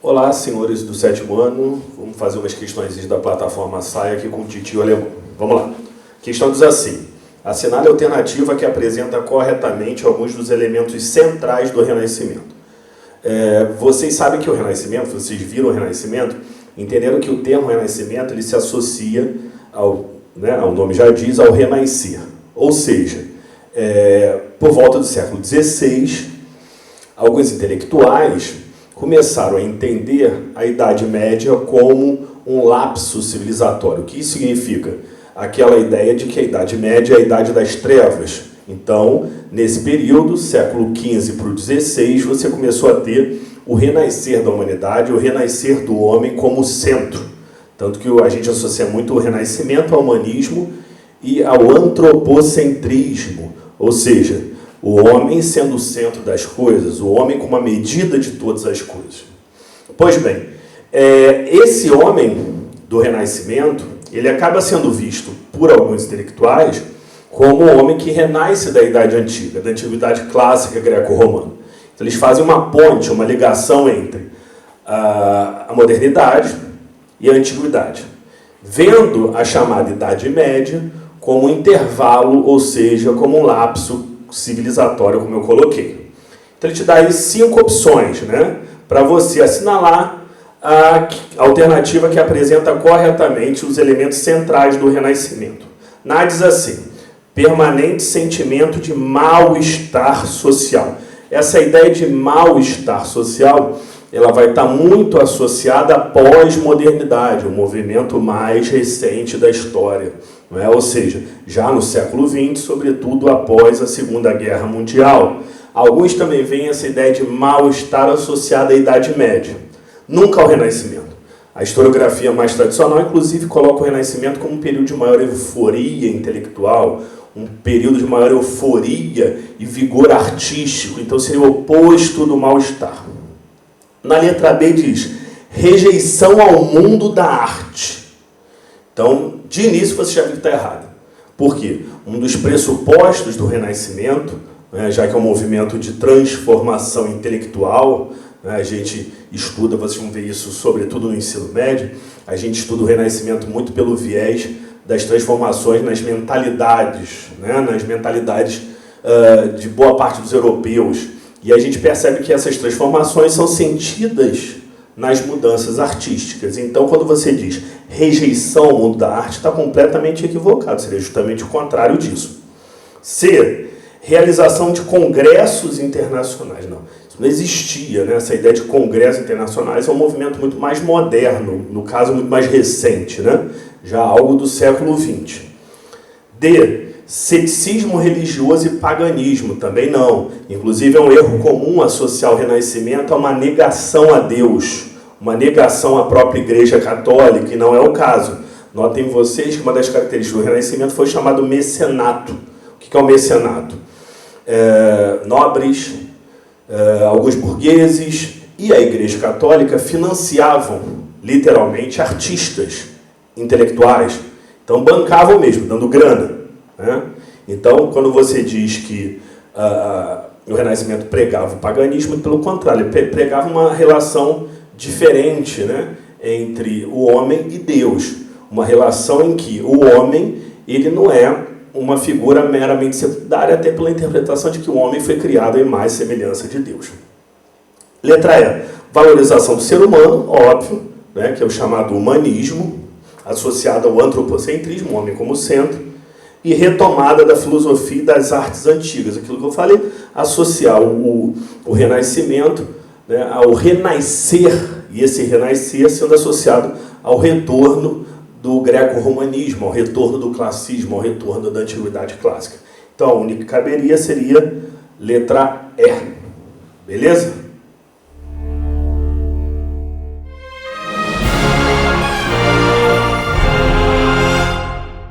Olá, senhores do 7º ano. Vamos fazer umas questões da plataforma SAI aqui com o Titio Alemão. Vamos lá. A questão diz assim: assinale a alternativa que apresenta corretamente alguns dos elementos centrais do Renascimento. Vocês sabem que o Renascimento, vocês viram o Renascimento, entenderam que o termo Renascimento ele se associa ao, o nome já diz, ao renascer. Ou seja, por volta do século XVI, alguns intelectuais começaram a entender a Idade Média como um lapso civilizatório. O que isso significa? Aquela ideia de que a Idade Média é a Idade das Trevas. Então, nesse período, século XV para o XVI, você começou a ter o renascer da humanidade, o renascer do homem como centro. Tanto que a gente associa muito o Renascimento ao humanismo e ao antropocentrismo, ou seja, o homem sendo o centro das coisas, o homem como a medida de todas as coisas. Pois bem, esse homem do Renascimento, ele acaba sendo visto por alguns intelectuais como o homem que renasce da Idade Antiga, da Antiguidade Clássica Greco-Romana. Então, eles fazem uma ponte, uma ligação entre a modernidade e a antiguidade, vendo a chamada Idade Média como um intervalo, ou seja, como um lapso civilizatório, como eu coloquei. Então, ele te dá aí 5 opções, para você assinalar a alternativa que apresenta corretamente os elementos centrais do Renascimento. Diz assim: permanente sentimento de mal-estar social. Essa ideia de mal-estar social, ela vai estar muito associada à pós-modernidade, o movimento mais recente da história. Ou seja, já no século XX, sobretudo após a Segunda Guerra Mundial. Alguns também veem essa ideia de mal-estar associada à Idade Média, nunca ao Renascimento. A historiografia mais tradicional, inclusive, coloca o Renascimento como um período de maior euforia intelectual, um período de maior euforia e vigor artístico, então seria o oposto do mal-estar. Na letra B diz: rejeição ao mundo da arte. Então, de início você já viu que está errado. Por quê? Um dos pressupostos do Renascimento, já que é um movimento de transformação intelectual, a gente estuda, vocês vão ver isso sobretudo no ensino médio, a gente estuda o Renascimento muito pelo viés das transformações nas mentalidades, de boa parte dos europeus. E a gente percebe que essas transformações são sentidas nas mudanças artísticas. Então, quando você diz rejeição ao mundo da arte, está completamente equivocado, seria justamente o contrário disso. C, realização de congressos internacionais. Não, isso não existia, essa ideia de congressos internacionais é um movimento muito mais moderno, no caso, muito mais recente, já algo do século XX. D, ceticismo religioso e paganismo, também não. Inclusive é um erro comum associar o Renascimento a uma negação a Deus, uma negação à própria Igreja Católica, e não é o caso. Notem vocês que uma das características do Renascimento foi chamado mecenato. O que é o mecenato? Nobres, alguns burgueses e a Igreja Católica financiavam, literalmente, artistas intelectuais. Então bancavam mesmo, dando grana. Então, quando você diz que o Renascimento pregava o paganismo, pelo contrário, ele pregava uma relação diferente, entre o homem e Deus. Uma relação em que o homem ele não é uma figura meramente secundária, até pela interpretação de que o homem foi criado em mais semelhança de Deus. Letra E, valorização do ser humano, óbvio, que é o chamado humanismo, associado ao antropocentrismo, o homem como centro, e retomada da filosofia e das artes antigas. Aquilo que eu falei, associar o Renascimento ao renascer, e esse renascer sendo associado ao retorno do greco-romanismo, ao retorno do classicismo, ao retorno da antiguidade clássica. Então, a única que caberia seria letra E. Beleza?